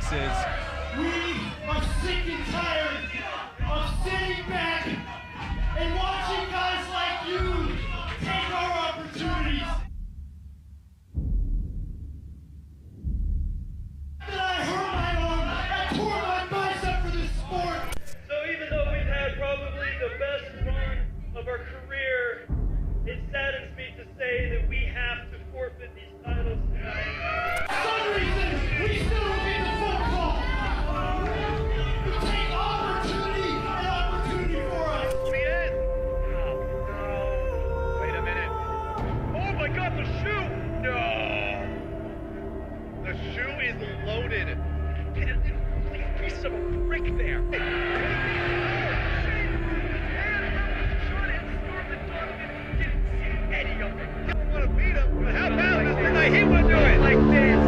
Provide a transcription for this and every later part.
this is. We are sick and tired of sitting back and watching guys like you take our opportunities. I hurt my arm. I tore my bicep for this sport. So even though we've had probably the best run of our career, it saddens me to say that we have to forfeit these titles tonight. For some reason, we still don't get the phone call. You take opportunity and opportunity for us. The end. Oh, no. Wait a minute. Oh my God, the shoe! No. The shoe is loaded. Like a piece of a brick there. Want to beat him, but how about this night he would do it like this? Oh,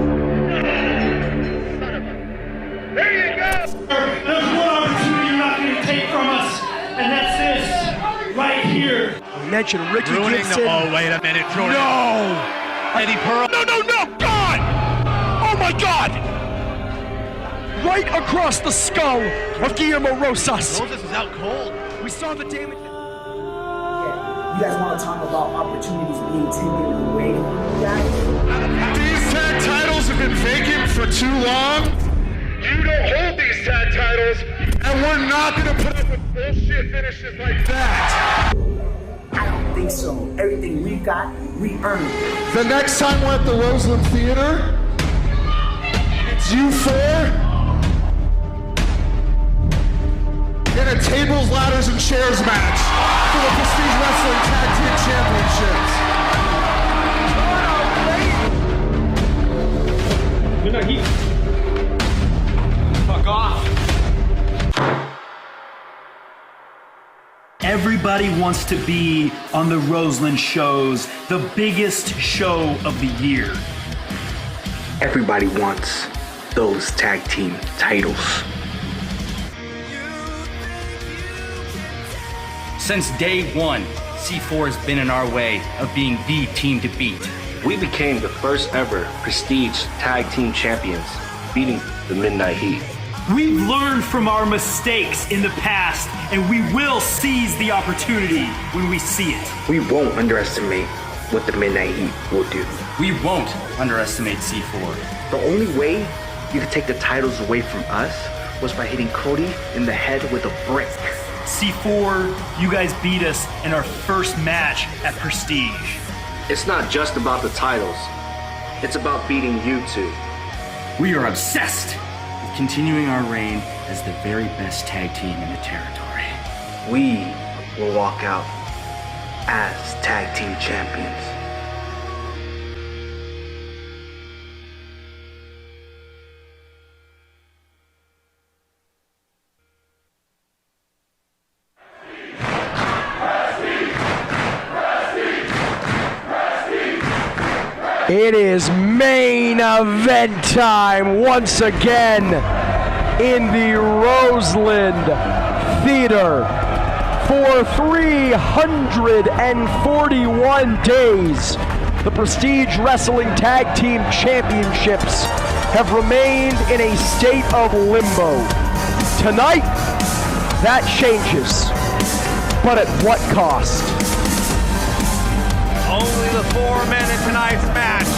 son of a... There you go! There's one opportunity you're not going to take from us, and that's this, right here. We mentioned Ricky Ruining Gibson. oh, wait a minute, Jordan. No! Eddie Pearl. No! God! Oh my God! Right across the skull of Guillermo Rosas. Rosas is out cold. We saw the damage. You guys want to talk about opportunities being taken away from you guys? These tag titles have been vacant for too long. You don't hold these tag titles. And we're not going to put up with bullshit finishes like that. I don't think so. Everything we've got, we earned it. The next time we're at the Roseland Theater, it's you four in a tables, ladders, and chairs match for the Prestige Wrestling Tag Team Championships. You're not here. Fuck off. Everybody wants to be on the Roseland shows, the biggest show of the year. Everybody wants those tag team titles. Since day one, C4 has been in our way of being the team to beat. We became the first ever Prestige Tag Team Champions, beating the Midnight Heat. We've learned from our mistakes in the past, and we will seize the opportunity when we see it. We won't underestimate what the Midnight Heat will do. We won't underestimate C4. The only way you could take the titles away from us was by hitting Cody in the head with a brick. C4, you guys beat us in our first match at Prestige. It's not just about the titles. It's about beating you two. We are obsessed with continuing our reign as the very best tag team in the territory. We will walk out as tag team champions. It is main event time once again in the Roseland Theater. For 341 days, the Prestige Wrestling Tag Team Championships have remained in a state of limbo. Tonight, that changes, but at what cost? Only the four men in tonight's match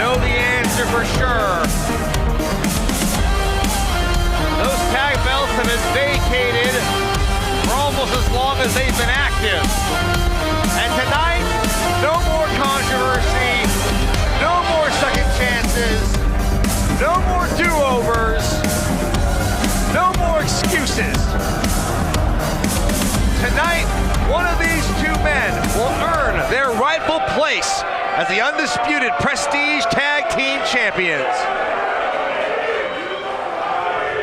know the answer for sure. Those tag belts have been vacated for almost as long as they've been active. And tonight, no more controversy, no more second chances, no more do-overs, no more excuses. Tonight, one of these two men will earn their rightful place as the undisputed Prestige Tag Team Champions.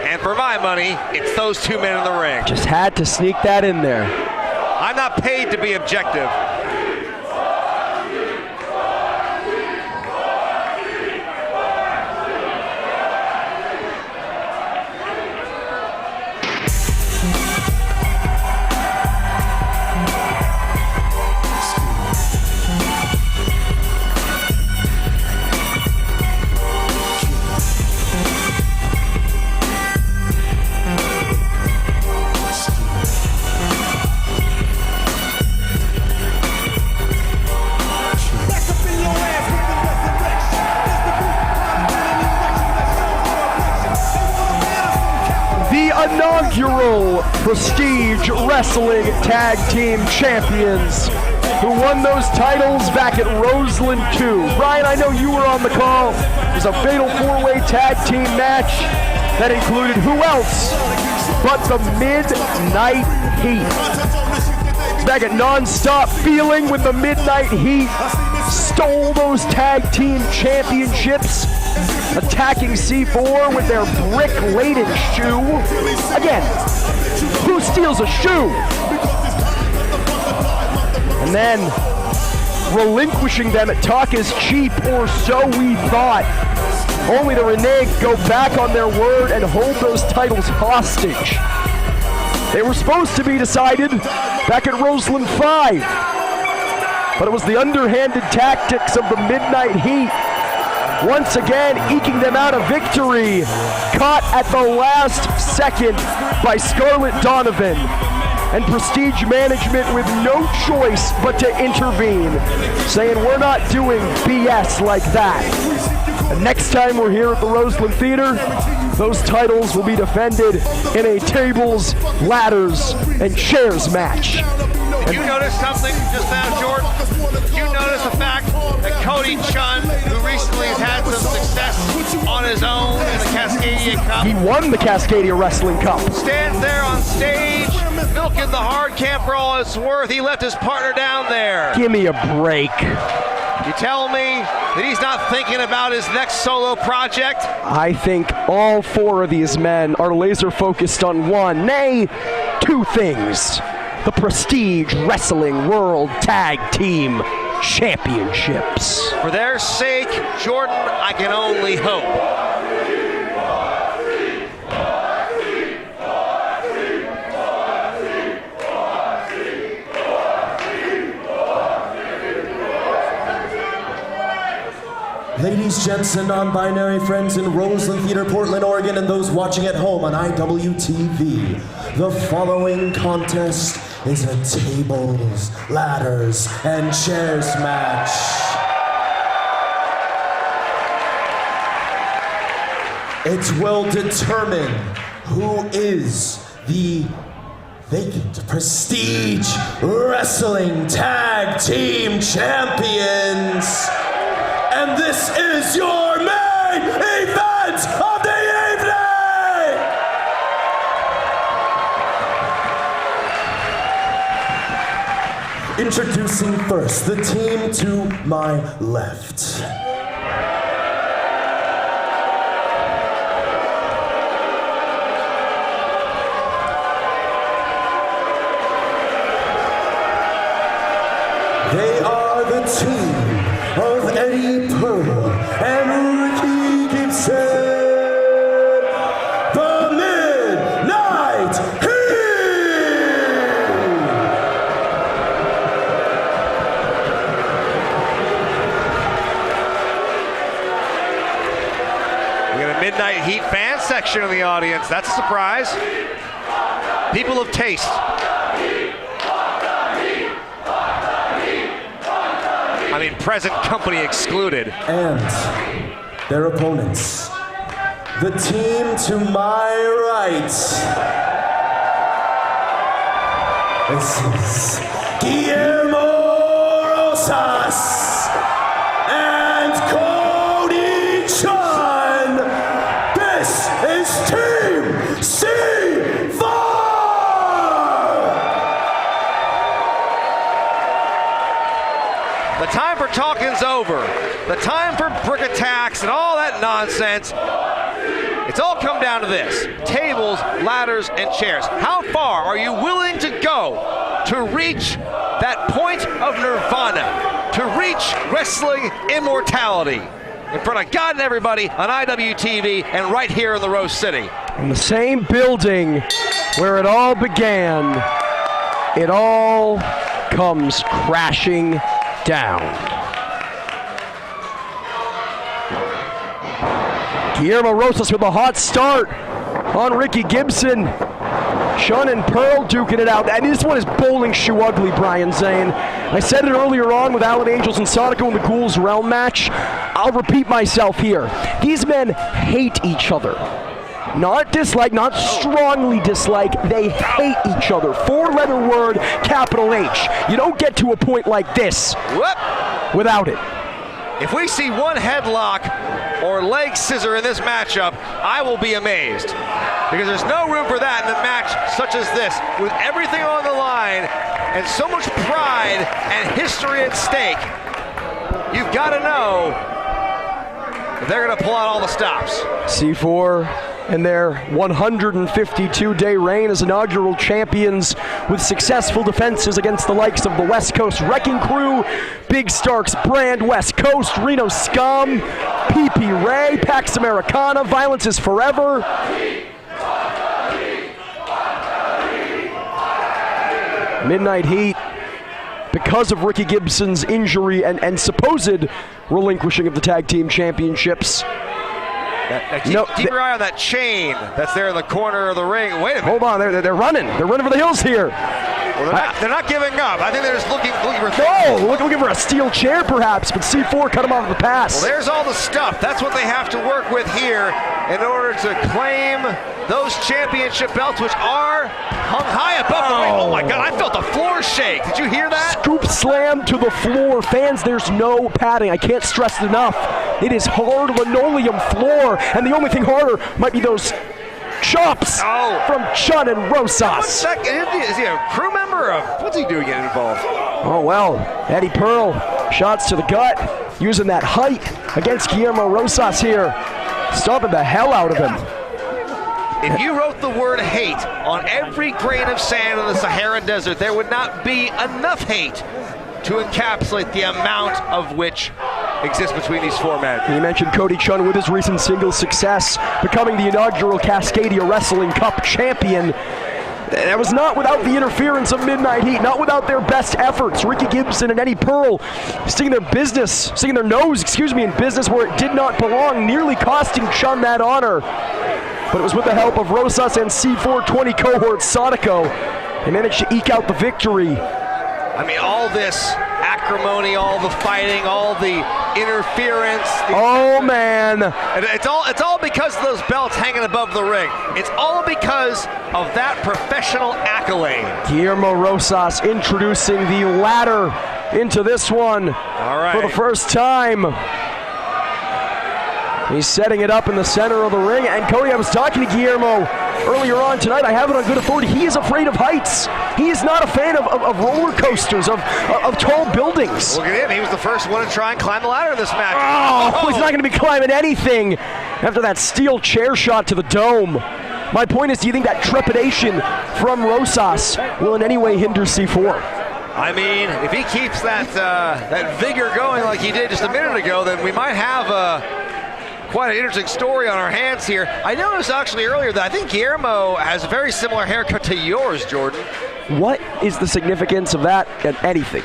And for my money, it's those two men in the ring. Just had to sneak that in there. I'm not paid to be objective. inaugural Prestige Wrestling Tag Team Champions, who won those titles back at Roseland 2. Brian, I know you were on the call. It was a fatal 4-way tag team match that included who else but the Midnight Heat. Back at Non-Stop Feeling with the Midnight Heat stole those tag team championships, attacking C4 with their brick-laden shoe. Again, who steals a shoe? And then relinquishing them at Talk is Cheap, or so we thought, only to renege, go back on their word and hold those titles hostage. They were supposed to be decided back at Roseland 5, but it was the underhanded tactics of the Midnight Heat once again eking them out a victory, caught at the last second by Scarlett Donovan, and Prestige management with no choice but to intervene, saying we're not doing BS like that. And next time we're here at the Roseland Theater, those titles will be defended in a tables, ladders, and chairs match. Did you notice something just now, Jordan? Did you notice the fact that Cody Chun, who recently has had some success on his own in the Cascadia Cup, he won the Cascadia Wrestling Cup, stands there on stage, milking the hard camp for all it's worth. He left his partner down there. Give me a break. You tell me that he's not thinking about his next solo project? I think all four of these men are laser focused on one, nay, two things. The Prestige Wrestling World Tag Team Championships. For their sake, Jordan, I can only hope. Ladies, gents, and non-binary friends in Roseland Theater, Portland, Oregon, and those watching at home on IWTV, the following contest is a tables, ladders, and chairs match. It will determine who is the vacant Prestige Wrestling Tag Team Champions. And this is your main event of the evening! Introducing first the team to my left. They are the team of Eddie Pearl and Ricky Gibson, the Midnight Heat! We got a Midnight Heat fan section in the audience. That's a surprise. People of taste. I mean, present company excluded. And their opponents, the team to my right. This is Guillermo Rosas and Cody Chun. This is Team C4! The time for talking's over. The time for brick attacks and all that nonsense. It's all come down to this. Tables, ladders, and chairs. How far are you willing to go to reach that point of nirvana? To reach wrestling immortality? In front of God and everybody on IWTV and right here in the Rose City. In the same building where it all began, it all comes crashing down. Guillermo Rosas with a hot start on Ricky Gibson. Chun and Pearl duking it out. And this one is bowling shoe ugly, Brian Zane. I said it earlier on with Alan Angels and Sonico in the Ghouls Realm match. I'll repeat myself here. These men hate each other. Not dislike, not strongly dislike. They hate each other. 4-letter word, capital H. You don't get to a point like this without it. If we see one headlock or leg scissor in this matchup, I will be amazed. Because there's no room for that in a match such as this, with everything on the line and so much pride and history at stake. You've got to know that they're going to pull out all the stops. C4 and their 152-day reign as inaugural champions with successful defenses against the likes of the West Coast Wrecking Crew, Big Starks Brand, West Coast, Reno Scum, PP Ray, Pax Americana, Violence is Forever. Midnight Heat, because of Ricky Gibson's injury and supposed relinquishing of the tag team championships. Keep your eye on that chain that's there in the corner of the ring. Wait a minute. Hold on, they're running. They're running for the hills here. Well, they're not giving up. I think they're just looking for things. No, looking for a steel chair perhaps, but C4 cut him off the pass. Well, there's all the stuff. That's what they have to work with here in order to claim those championship belts, which are hung high above the ring. Oh my God, I felt the floor shake. Did you hear that? Scoop slam to the floor. Fans, there's no padding. I can't stress it enough. It is hard linoleum floor, and the only thing harder might be those chops from Chun and Rosas. 1 second, is he a crew member? What's he doing getting involved? Oh well, Eddie Pearl, shots to the gut, using that height against Guillermo Rosas here, stomping the hell out of him. If you wrote the word hate on every grain of sand in the Sahara Desert, there would not be enough hate to encapsulate the amount of which exists between these four men. You mentioned Cody Chun with his recent singles success, becoming the inaugural Cascadia Wrestling Cup champion. That was not without the interference of Midnight Heat, not without their best efforts. Ricky Gibson and Eddie Pearl sticking their nose in business where it did not belong, nearly costing Chun that honor. But it was with the help of Rosas and C420 cohort Sonico, they managed to eke out the victory. I mean, all this acrimony, all the fighting, all the interference. Oh man! And it's all because of those belts hanging above the ring. It's all because of that professional accolade. Guillermo Rosas introducing the ladder into this one for the first time. He's setting it up in the center of the ring. And Cody, I was talking to Guillermo earlier on tonight. I have it on good authority. He is afraid of heights. He is not a fan of roller coasters, of tall buildings. Look at him. He was the first one to try and climb the ladder in this match. Oh, he's not going to be climbing anything after that steel chair shot to the dome. My point is, do you think that trepidation from Rosas will in any way hinder C4? I mean, if he keeps that vigor going like he did just a minute ago, then we might have quite an interesting story on our hands here. I noticed actually earlier that I think Guillermo has a very similar haircut to yours, Jordan. What is the significance of that and anything?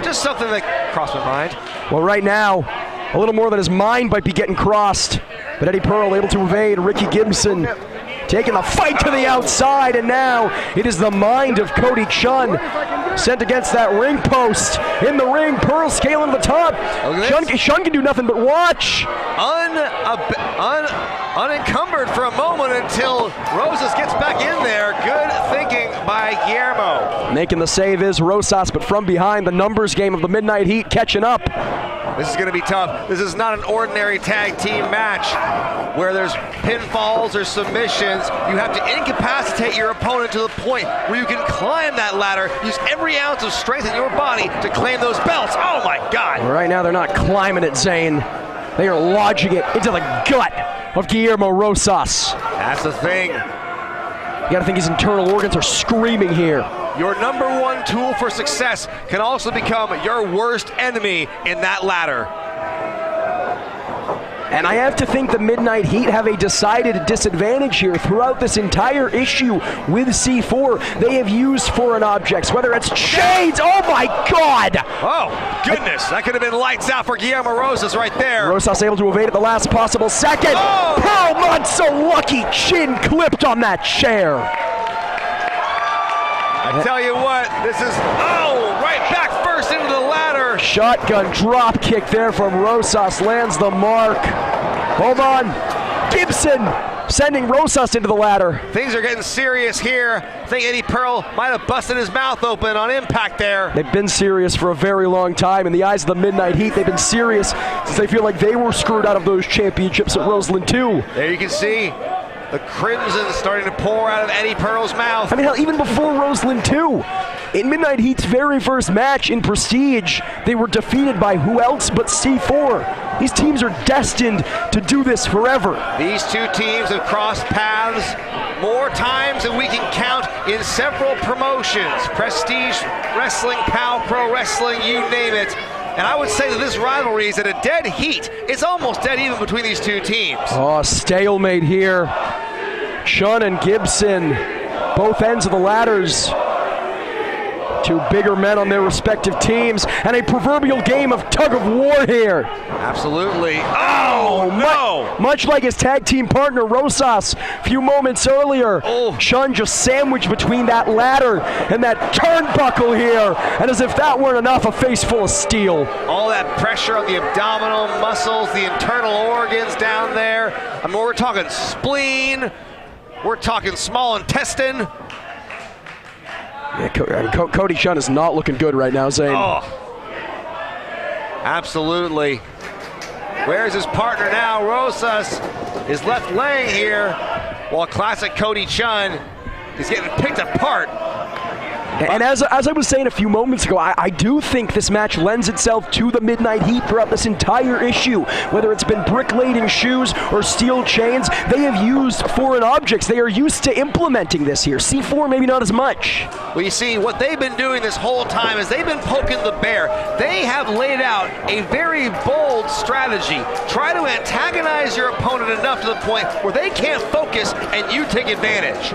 Just something that crossed my mind. Well, right now, a little more than his mind might be getting crossed. But Eddie Pearl able to evade Ricky Gibson, taking the fight to the outside, and now it is the mind of Cody Chun sent against that ring post. In the ring, Pearl scaling to the top. Chun can do nothing but watch. Unencumbered for a moment until Rosas gets back in there. Good thinking by Guillermo. Making the save is Rosas, but from behind, the numbers game of the Midnight Heat catching up. This is going to be tough. This is not an ordinary tag team match where there's pinfalls or submissions. You have to incapacitate your opponent to the point where you can climb that ladder, use every ounce of strength in your body to claim those belts. Oh my God. Right now they're not climbing it, Zane. They are lodging it into the gut of Guillermo Rosas. That's the thing. You gotta think his internal organs are screaming here. Your number one tool for success can also become your worst enemy in that ladder. And I have to think the Midnight Heat have a decided disadvantage here throughout this entire issue with C4. They have used foreign objects, whether it's chains. Oh my God! Oh, goodness. That could have been lights out for Guillermo Rosas right there. Rosas able to evade at the last possible second. Oh! Pearl not so lucky. Chin clipped on that chair. I tell you what, this is, right back first into the ladder. Shotgun drop kick there from Rosas, lands the mark. Hold on. Gibson sending Rosas into the ladder. Things are getting serious here. I think Eddie Pearl might have busted his mouth open on impact there. They've been serious for a very long time. In the eyes of the Midnight Heat, they've been serious since they feel like they were screwed out of those championships at Roseland 2. There you can see the crimson starting to pour out of Eddie Pearl's mouth. I mean, hell, even before Roseland 2, in Midnight Heat's very first match in Prestige, they were defeated by who else but C4. These teams are destined to do this forever. These two teams have crossed paths more times than we can count in several promotions. Prestige Wrestling, PAL Pro Wrestling, you name it. And I would say that this rivalry is at a dead heat. It's almost dead even between these two teams. Oh, stalemate here. Chun and Gibson, both ends of the ladders. Two bigger men on their respective teams, and a proverbial game of tug of war here. Absolutely. Oh, no! Much like his tag team partner Rosas a few moments earlier. Chun just sandwiched between that ladder and that turnbuckle here, and as if that weren't enough, a face full of steel. All that pressure on the abdominal muscles, the internal organs down there. I mean, we're talking spleen, we're talking small intestine. Yeah, Cody Chun is not looking good right now, Zane. Oh, absolutely. Where's his partner now? Rosas is left laying here while classic Cody Chun is getting picked apart. And as I was saying a few moments ago, I do think this match lends itself to the Midnight Heat throughout this entire issue. Whether it's been brick-laden shoes or steel chains, they have used foreign objects. They are used to implementing this here. C4 maybe not as much. Well, you see, what they've been doing this whole time is they've been poking the bear. They have laid out a very bold strategy. Try to antagonize your opponent enough to the point where they can't focus and you take advantage.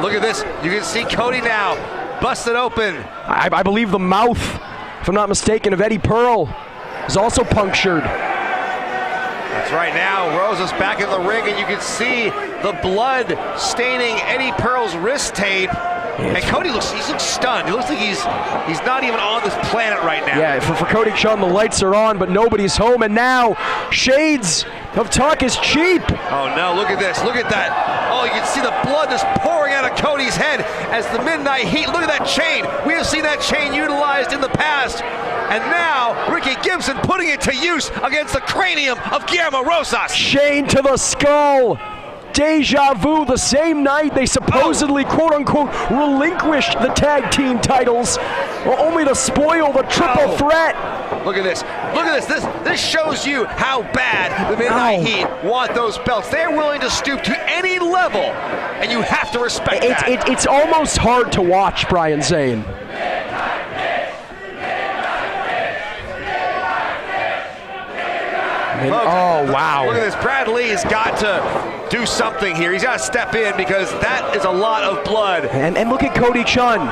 Look at this. You can see Cody now busted open. I believe the mouth, if I'm not mistaken, of Eddie Pearl is also punctured. That's right. Now Rosas back in the ring, and you can see the blood staining Eddie Pearl's wrist tape. And Cody looks stunned. He looks like he's not even on this planet right now. Yeah, for Cody Chun, the lights are on, but nobody's home. And now, shades of talk is cheap. Oh no, look at this. Look at that. Oh, you can see the blood just pouring out of Cody's head as the Midnight Heat. Look at that chain. We have seen that chain utilized in the past. And now, Ricky Gibson putting it to use against the cranium of Guillermo Rosas. Chain to the skull. Deja vu, the same night they supposedly, quote-unquote, relinquished the tag team titles, only to spoil the triple threat. Look at this. Look at this. This shows you how bad the Midnight Heat want those belts. They're willing to stoop to any level, and you have to respect that. It's almost hard to watch, Brian Zane. Folks, oh, wow. Look at this. Brad Lee has got to do something here. He's got to step in because that is a lot of blood. And look at Cody Chun.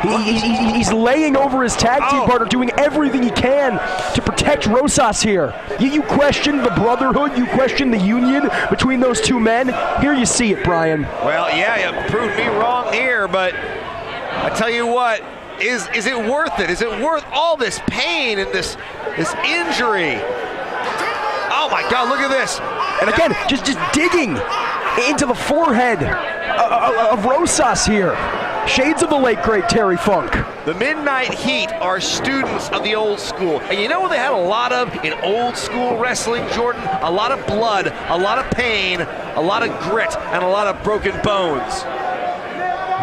He's laying over his tag team partner, doing everything he can to protect Rosas here. You question the brotherhood, you question the union between those two men. Here you see it, Brian. Well, yeah, you proved me wrong here, but I tell you what, is it worth it? Is it worth all this pain and this injury? Oh my God, look at this. And again, just digging into the forehead of Rosas here. Shades of the late, great Terry Funk. The Midnight Heat are students of the old school. And you know what they had a lot of in old school wrestling, Jordan? A lot of blood, a lot of pain, a lot of grit, and a lot of broken bones.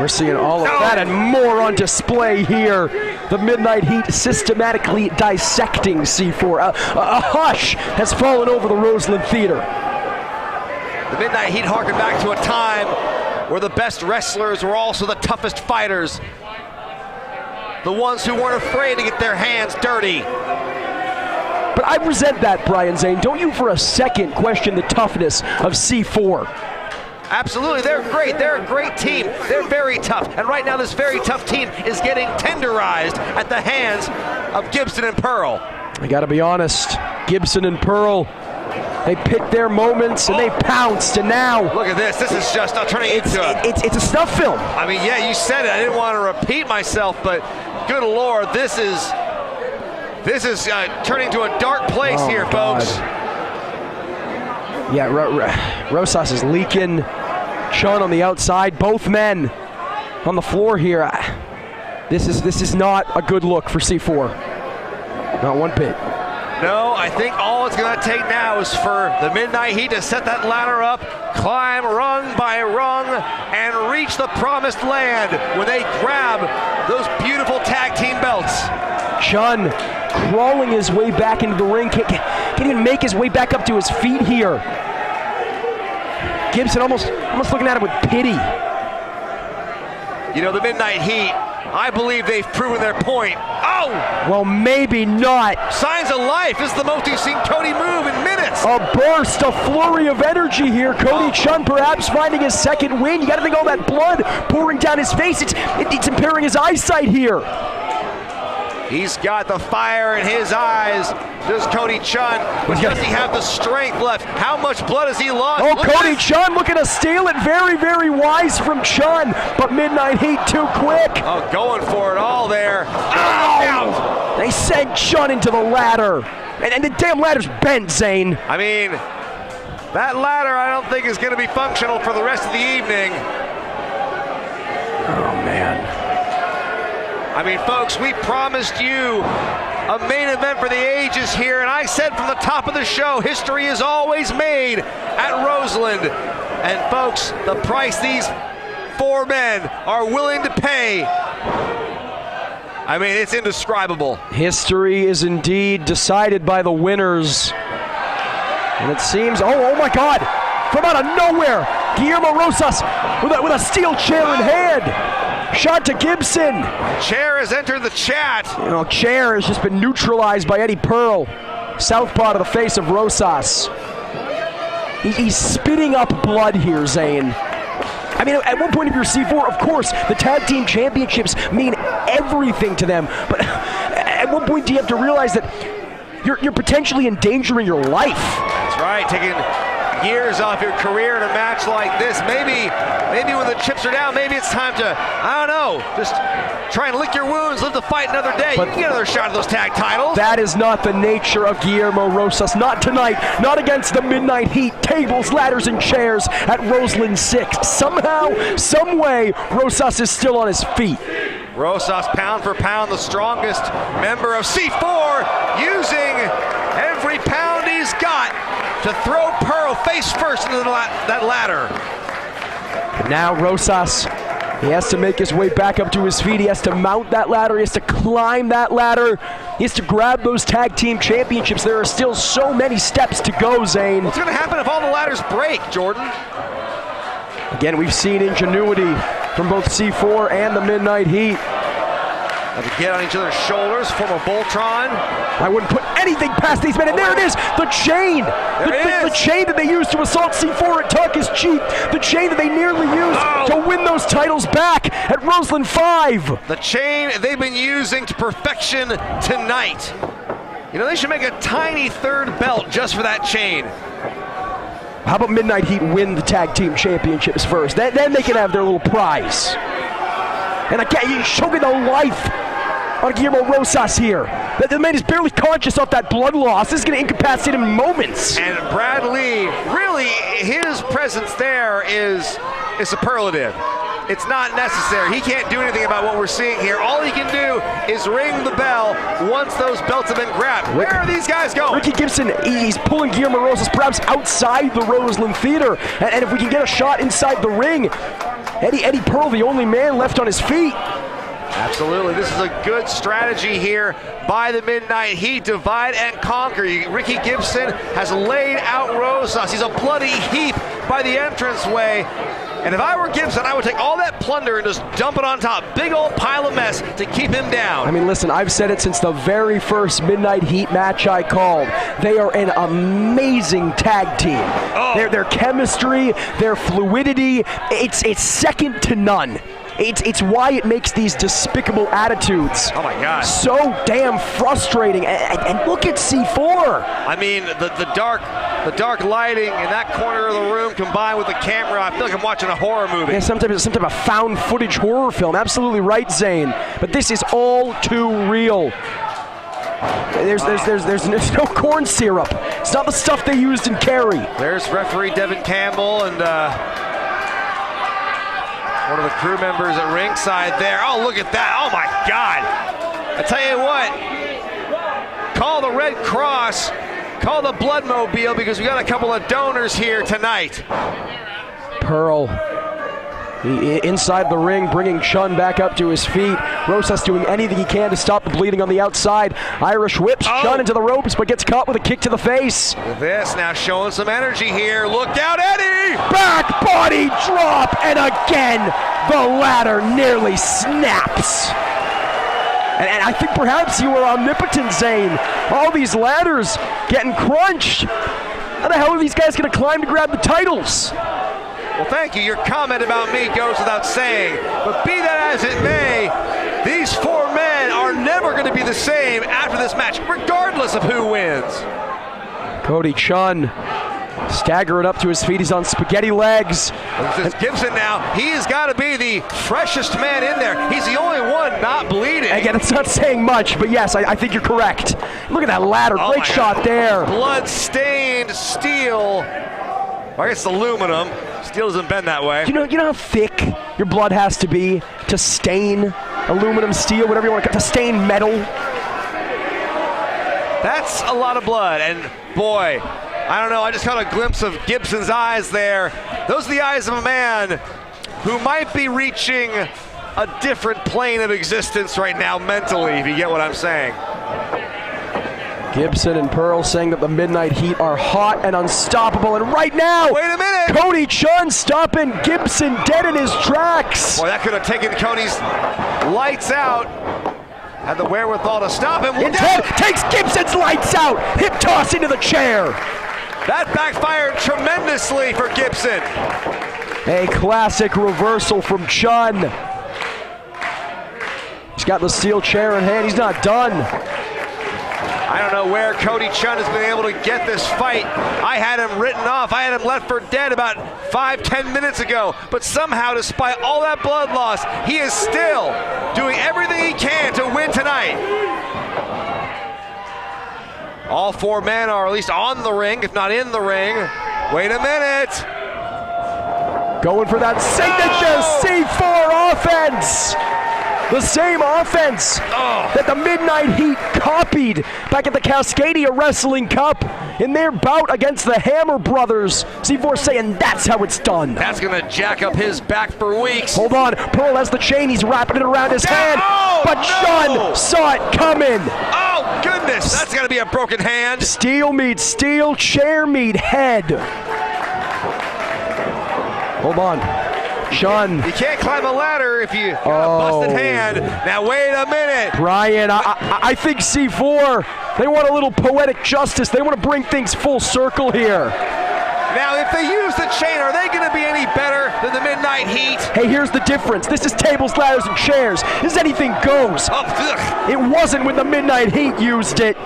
We're seeing all of that and more on display here. The Midnight Heat systematically dissecting C4. A hush has fallen over the Roseland Theater. The Midnight Heat harken back to a time where the best wrestlers were also the toughest fighters. The ones who weren't afraid to get their hands dirty. But I resent that, Brian Zane. Don't you for a second question the toughness of C4. Absolutely, they're great. They're a great team. They're very tough. And right now, this very tough team is getting tenderized at the hands of Gibson and Pearl. I gotta be honest, Gibson and Pearl, they picked their moments and they pounced, and now look at this. This is just turning into it's a snuff film. I mean, yeah, you said it. I didn't want to repeat myself, but good Lord, this is turning to a dark place here, folks. Yeah, Rosas is leaking. Chun on the outside. Both men on the floor here. This is not a good look for C4. Not one bit. No, I think all it's going to take now is for the Midnight Heat to set that ladder up, climb rung by rung, and reach the promised land when they grab those beautiful tag team belts. Chun crawling his way back into the ring. Can't even make his way back up to his feet here. Gibson almost looking at him with pity. You know, the Midnight Heat, I believe they've proven their point. Oh! Well, maybe not. Signs of life. This is the most you've seen Cody move in minutes. A burst, a flurry of energy here. Cody Chun perhaps finding his second win. You got to think all that blood pouring down his face. It's impairing his eyesight here. He's got the fire in his eyes. Does Cody Chun? But does he have the strength left? How much blood has he lost? Oh, Cody Chun looking to steal it. Very, very wise from Chun. But Midnight Heat too quick. Oh, going for it all there. Ow! They sent Chun into the ladder. And the damn ladder's bent, Zane. I mean, that ladder I don't think is going to be functional for the rest of the evening. Oh, man. I mean, folks, we promised you a main event for the ages here, and I said from the top of the show, history is always made at Roseland. And folks, the price these four men are willing to pay, I mean, it's indescribable. History is indeed decided by the winners. And it seems, oh my God, from out of nowhere, Guillermo Rosas with a steel chair in hand. Shot to Gibson. Chair has entered the chat. You know, Chair has just been neutralized by Eddie Pearl. Southpaw to the face of Rosas. He's spitting up blood here, Zane. I mean, at one point of your C4, of course, the tag team championships mean everything to them. But at one point, do you have to realize that you're potentially endangering your life? That's right, taking years off your career in a match like this. Maybe when the chips are down, maybe it's time to, I don't know, just try and lick your wounds, live to fight another day. But you can get another shot at those tag titles. That is not the nature of Guillermo Rosas. Not tonight, not against the Midnight Heat. Tables, ladders, and chairs at Roseland 6. Somehow, some way, Rosas is still on his feet. Rosas, pound for pound, the strongest member of C4, using every pound he's got to throw Pearl face first into that ladder. Now Rosas, he has to make his way back up to his feet. He has to mount that ladder. He has to climb that ladder. He has to grab those tag team championships. There are still so many steps to go, Zane. What's going to happen if all the ladders break, Jordan? Again, we've seen ingenuity from both C4 and the Midnight Heat. Have to get on each other's shoulders, form a Voltron. I wouldn't put anything past these men, and there it is, the chain. The chain that they used to assault C4 at Tucker's cheek. The chain that they nearly used to win those titles back at Roseland 5. The chain they've been using to perfection tonight. You know, they should make a tiny third belt just for that chain. How about Midnight Heat win the tag team championships first? Then they can have their little prize. And again, he's choking the life on Guillermo Rosas here. The man is barely conscious of that blood loss. This is going to incapacitate him in moments. And Brad Lee, really, his presence there is superlative. It's not necessary. He can't do anything about what we're seeing here. All he can do is ring the bell once those belts have been grabbed. Where are these guys going? Ricky Gibson, he's pulling Guillermo Rosas perhaps outside the Roseland Theater. And if we can get a shot inside the ring, Eddie Pearl, the only man left on his feet. Absolutely. This is a good strategy here by the Midnight Heat. Divide and conquer. Ricky Gibson has laid out Rosas. He's a bloody heap by the entranceway. And if I were Gibson, I would take all that plunder and just dump it on top. Big old pile of mess to keep him down. I mean, listen, I've said it since the very first Midnight Heat match I called. They are an amazing tag team. Their chemistry, their fluidity, it's second to none. It's why it makes these despicable attitudes. Oh my God. So damn frustrating. And look at C4. I mean, the dark lighting in that corner of the room combined with the camera, I feel like I'm watching a horror movie. Yeah, some type of found footage horror film. Absolutely right, Zane. But this is all too real. There's no corn syrup It's not the stuff they used in Kerry. There's referee Devin Campbell and one of the crew members at ringside there. Oh, look at that. Oh, my God. I tell you what, call the Red Cross, call the Bloodmobile, because we got a couple of donors here tonight. Pearl inside the ring, bringing Chun back up to his feet. Rosas doing anything he can to stop the bleeding on the outside. Irish whips Chun into the ropes, but gets caught with a kick to the face. This now showing some energy here. Look out, Eddie! Back body drop, and again, the ladder nearly snaps. And I think perhaps you were omnipotent, Zane. All these ladders getting crunched. How the hell are these guys going to climb to grab the titles? Well, thank you. Your comment about me goes without saying. But be that as it may, these four men are never going to be the same after this match, regardless of who wins. Cody Chun staggering up to his feet. He's on spaghetti legs. This Gibson now, he has got to be the freshest man in there. He's the only one not bleeding. Again, it's not saying much, but yes, I think you're correct. Look at that ladder. Great shot there. Blood-stained steel. I guess aluminum. Steel doesn't bend that way. You know how thick your blood has to be to stain aluminum, steel, whatever you want to stain metal? That's a lot of blood, and boy, I don't know, I just caught a glimpse of Gibson's eyes there. Those are the eyes of a man who might be reaching a different plane of existence right now mentally, if you get what I'm saying. Gibson and Pearl saying that the Midnight Heat are hot and unstoppable, and right now, wait a minute, Cody Chun stopping Gibson dead in his tracks. Boy, that could have taken Cody's lights out. Had the wherewithal to stop him. Instead, takes Gibson's lights out. Hip toss into the chair. That backfired tremendously for Gibson. A classic reversal from Chun. He's got the steel chair in hand. He's not done. I don't know where Cody Chun has been able to get this fight. I had him written off. I had him left for dead about 5-10 minutes ago. But somehow, despite all that blood loss, he is still doing everything he can to win tonight. All four men are at least on the ring, if not in the ring. Wait a minute. Going for that signature C4 offense. The same offense that the Midnight Heat copied back at the Cascadia Wrestling Cup in their bout against the Hammer Brothers. C4 saying that's how it's done. That's going to jack up his back for weeks. Hold on. Pearl has the chain. He's wrapping it around his hand. But Chun saw it coming. Oh, goodness. That's got to be a broken hand. Steel meets steel. Chair meet head. Hold on. Chun. You can't climb a ladder if you got a busted hand. Now wait a minute. Brian, I think C4, they want a little poetic justice. They want to bring things full circle here. Now if they use the chain, are they going to be any better than the Midnight Heat? Hey, here's the difference. This is tables, ladders, and chairs. This is anything goes. It wasn't when the Midnight Heat used it.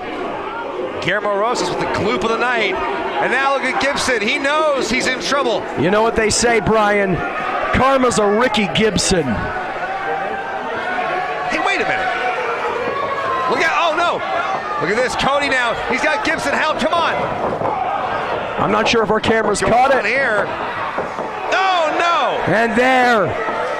Guillermo Rosas with the gloop of the night. And now look at Gibson. He knows he's in trouble. You know what they say, Brian? Karma's a Ricky Gibson. Hey, wait a minute. Look at, oh no. Look at this, Cody now. He's got Gibson held, come on. I'm not sure if our cameras caught it. Here. Oh no. And there,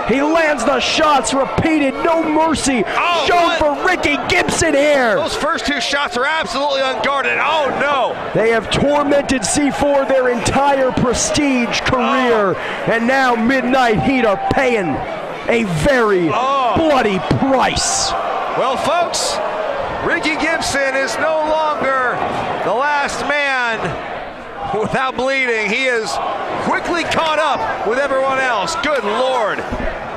he lands the shots, repeated, no mercy, shown for Ricky Gibson here. Those first two shots are absolutely unguarded. Oh no. They have tormented C4 their entire prestige career, and now Midnight Heat are paying a very bloody price. Well, folks, Ricky Gibson is no longer the last man without bleeding. He is quickly caught up with everyone else. Good Lord.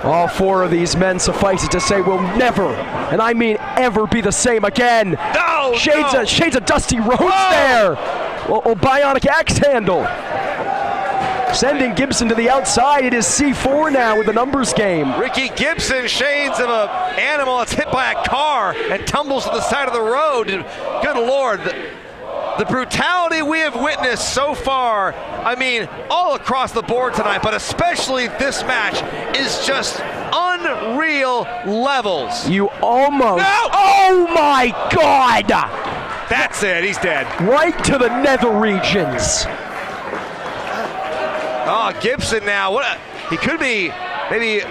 All four of these men, suffice it to say, will never, and I mean ever, be the same again. No, Shades of Dusty Rhodes there. Bionic axe handle. Sending Gibson to the outside. It is C4 now with the numbers game. Ricky Gibson, shades of an animal that's hit by a car and tumbles to the side of the road. Good Lord. The brutality we have witnessed so far, I mean, all across the board tonight, but especially this match, is just unreal levels. You almost... No! Oh my God! That's it. He's dead. Right to the nether regions. Oh, Gibson now. He could be maybe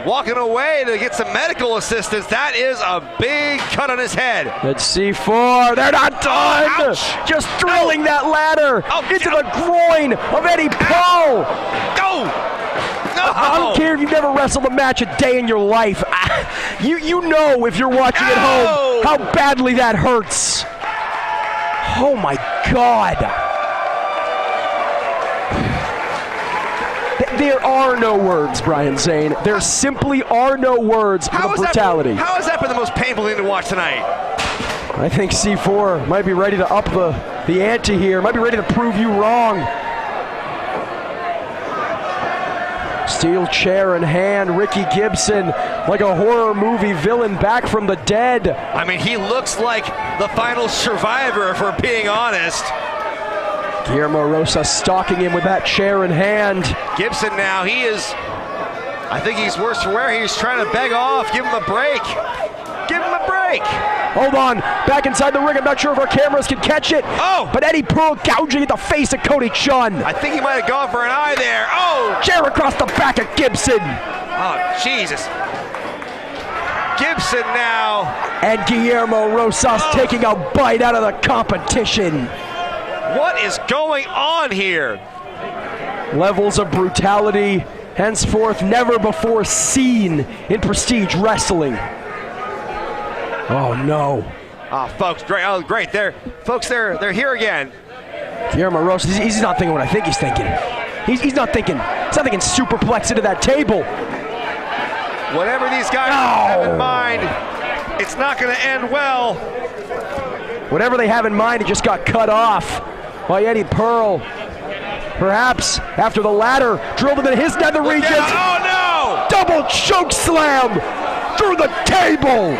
walking away to get some medical assistance. That is a big cut on his head. That's C4. They're not done. Ouch. Just drilling that ladder into the groin of Eddie Pearl. Go! No! I don't care if you've never wrestled a match a day in your life. You know if you're watching at home how badly that hurts. Oh my God. There are no words, Brian Zane. There simply are no words for the brutality. How has that been the most painful thing to watch tonight? I think C4 might be ready to up the ante here. Might be ready to prove you wrong. Steel chair in hand, Ricky Gibson, like a horror movie villain back from the dead. I mean, he looks like the final survivor, if we're being honest. Guillermo Rosas stalking him with that chair in hand. Gibson now, I think he's worse for wear. He's trying to beg off, give him a break. Give him a break. Hold on, back inside the ring. I'm not sure if our cameras can catch it. Oh! But Eddie Pearl gouging at the face of Cody Chun. I think he might have gone for an eye there. Oh! Chair across the back of Gibson. Oh, Jesus. Gibson now. And Guillermo Rosas taking a bite out of the competition. What is going on here? Levels of brutality, henceforth never before seen in Prestige Wrestling. Oh no. Oh, folks, great. Oh, great. They're here again. Guillermo Rosas, he's not thinking what I think he's thinking. He's not thinking superplex into that table. Whatever these guys have in mind, it's not going to end well. Whatever they have in mind, it just got cut off by Eddie Pearl. Perhaps after the ladder drilled into his nether regions. Oh no! Double choke slam through the table.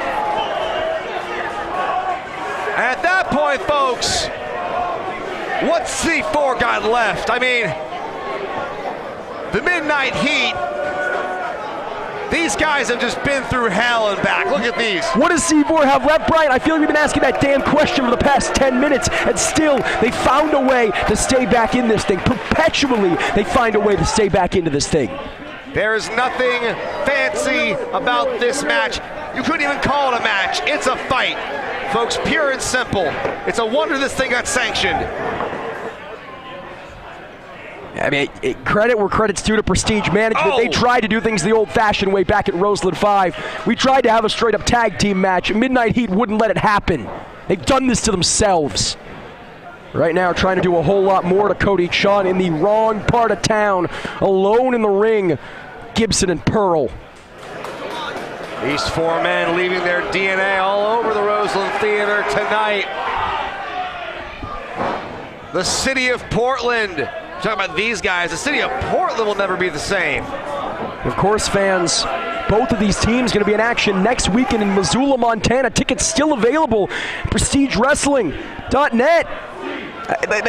At that point, folks, what's C4 got left? I mean, the Midnight Heat. These guys have just been through hell and back. Look at these. What does C4 have left, Brian? I feel like we've been asking that damn question for the past 10 minutes, and still they found a way to stay back in this thing. Perpetually, they find a way to stay back into this thing. There is nothing fancy about this match. You couldn't even call it a match. It's a fight. Folks, pure and simple. It's a wonder this thing got sanctioned. I mean, credit where credit's due to Prestige Management. They tried to do things the old-fashioned way back at Roseland 5. We tried to have a straight-up tag team match. Midnight Heat wouldn't let it happen. They've done this to themselves. Right now, trying to do a whole lot more to Cody Chun in the wrong part of town. Alone in the ring, Gibson and Pearl. These four men leaving their DNA all over the Roseland Theater tonight. The city of Portland. Talking about these guys, the city of Portland will never be the same. Of course, fans, both of these teams going to be in action next weekend in Missoula, Montana. Tickets still available. PrestigeWrestling.net.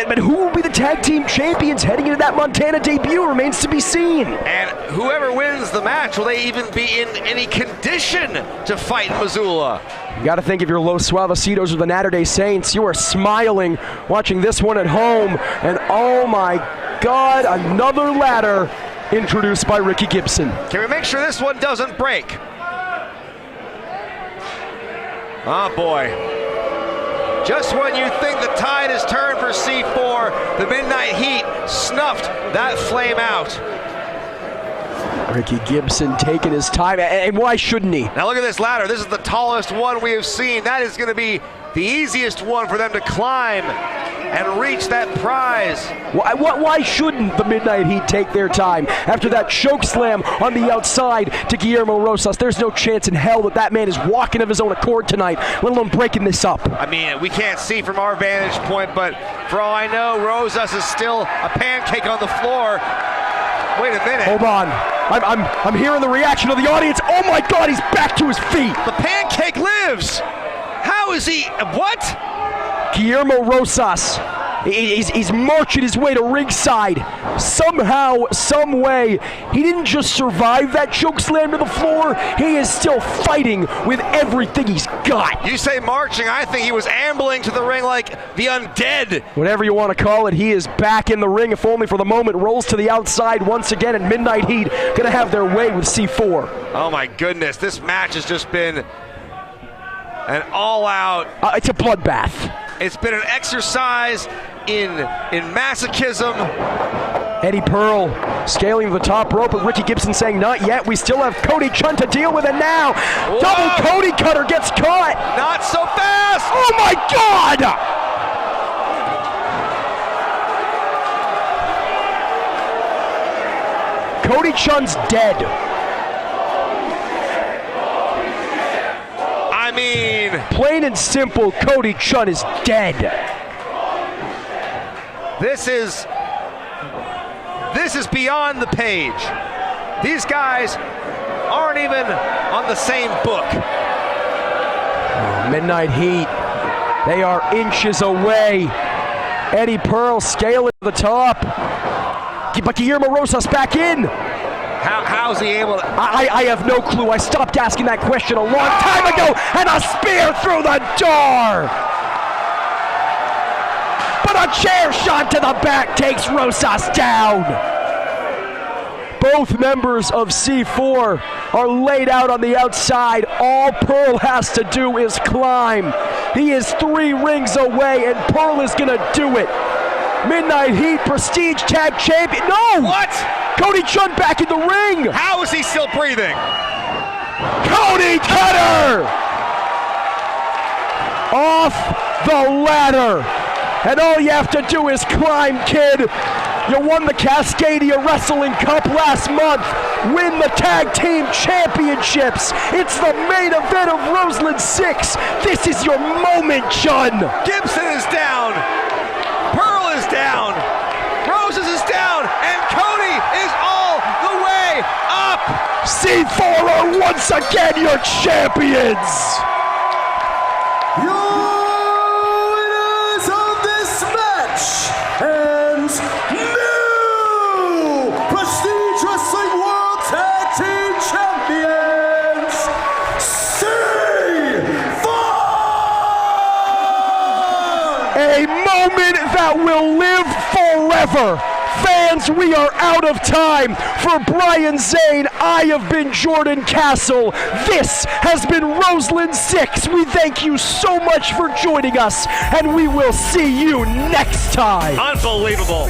But who will be the tag team champions heading into that Montana debut remains to be seen. And whoever wins the match, will they even be in any condition to fight in Missoula? You got to think if you're Los Suavecitos or the Natterday Saints, you are smiling watching this one at home. And oh my God, another ladder introduced by Ricky Gibson. Can we make sure this one doesn't break? Oh boy. Just when you think the tide has turned for C4, the Midnight Heat snuffed that flame out. Ricky Gibson taking his time, and why shouldn't he? Now look at this ladder. This is the tallest one we have seen. That is going to be the easiest one for them to climb and reach that prize. Why shouldn't the Midnight Heat take their time? After that choke slam on the outside to Guillermo Rosas, there's no chance in hell that man is walking of his own accord tonight, let alone breaking this up. I mean, we can't see from our vantage point, but for all I know, Rosas is still a pancake on the floor. Wait a minute. Hold on. I'm hearing the reaction of the audience. Oh my God, he's back to his feet. The pancake lives. How is he? What? Guillermo Rosas He's marching his way to ringside. Somehow, some way, he didn't just survive that choke slam to the floor. He is still fighting with everything he's got. You say marching, I think he was ambling to the ring like the undead. Whatever you want to call it, he is back in the ring, if only for the moment. Rolls to the outside once again, and Midnight Heat going to have their way with C4. Oh my goodness, this match has just been an all-out... it's a bloodbath. It's been an exercise in masochism. Eddie Pearl scaling the top rope, but Ricky Gibson saying not yet. We still have Cody Chun to deal with, and now Whoa. double Cody cutter gets caught. Not so fast. Oh my God! Cody Chun's dead. I mean, plain and simple, Cody Chun is dead. This is beyond the page. These guys aren't even on the same book. Midnight Heat, they are inches away. Eddie Pearl scaling to the top. But Guillermo Rosas back in. How's he able to? I have no clue. I stopped asking that question a long time ago, and a spear through the door. But a chair shot to the back takes Rosas down. Both members of C4 are laid out on the outside. All Pearl has to do is climb. He is 3 rings away, and Pearl is going to do it. Midnight Heat Prestige Tag Champion. No! What? Cody Chun back in the ring. How is he still breathing? Cody Cutter! Off the ladder. And all you have to do is climb, kid. You won the Cascadia Wrestling Cup last month. Win the Tag Team Championships. It's the main event of Roseland 6. This is your moment, Chun. Gibson is down. Pearl is down. Roses is down. And Cody is all the way up. C4 are once again your champions. Your winners of this match and new Prestige Wrestling World Tag Team Champions, C4! A moment that will live forever. Fans, we are out of time. For Brian Zane, I have been Jordan Castle. This has been Roseland 6. We thank you so much for joining us, and we will see you next time. Unbelievable.